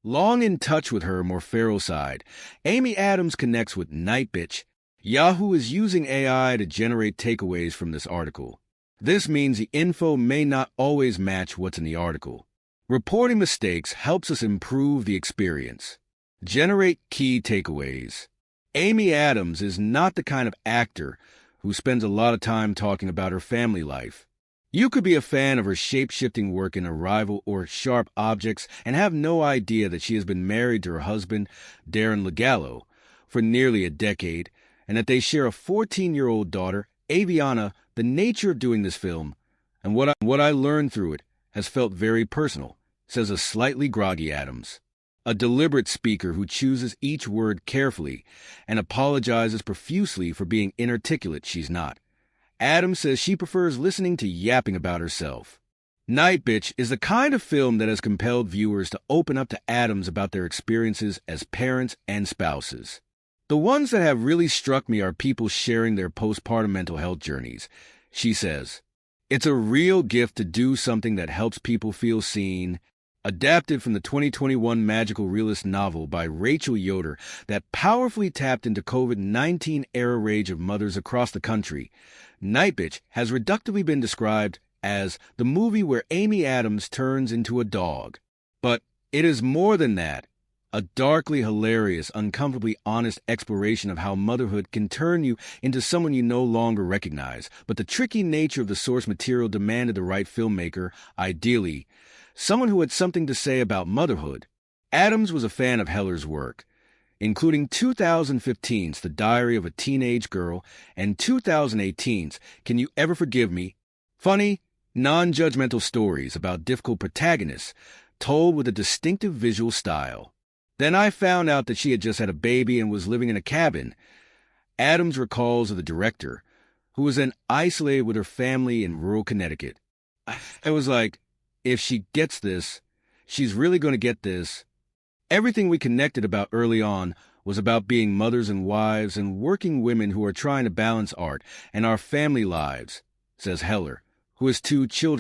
Long in touch with her more feral side, Amy Adams connects with Nightbitch. Yahoo is using AI to generate takeaways from this article. This means the info may not always match what's in the article. Reporting mistakes helps us improve the experience. Generate key takeaways. Amy Adams is not the kind of actor who spends a lot of time talking about her family life. You could be a fan of her shape-shifting work in Arrival or Sharp Objects and have no idea that she has been married to her husband, Darren Le Gallo, for nearly a decade, and that they share a 14-year-old daughter, Aviana. The nature of doing this film, and what I learned through it, has felt very personal, says a slightly groggy Adams. A deliberate speaker who chooses each word carefully and apologizes profusely for being inarticulate she's not. Adams says she prefers listening to yapping about herself. Nightbitch is the kind of film that has compelled viewers to open up to Adams about their experiences as parents and spouses. The ones that have really struck me are people sharing their postpartum mental health journeys. She says, "It's a real gift to do something that helps people feel seen." Adapted from the 2021 magical realist novel by Rachel Yoder that powerfully tapped into COVID-19 era rage of mothers across the country, Nightbitch has reductively been described as the movie where Amy Adams turns into a dog. But it is more than that. A darkly hilarious, uncomfortably honest exploration of how motherhood can turn you into someone you no longer recognize. But the tricky nature of the source material demanded the right filmmaker, ideally someone who had something to say about motherhood. Adams was a fan of Heller's work, including 2015's The Diary of a Teenage Girl and 2018's Can You Ever Forgive Me? Funny, non-judgmental stories about difficult protagonists told with a distinctive visual style. Then I found out that she had just had a baby and was living in a cabin. Adams recalls of the director, who was then isolated with her family in rural Connecticut. I was like, if she gets this, she's really going to get this. Everything we connected about early on was about being mothers and wives and working women who are trying to balance art and our family lives, says Heller, who has 2 children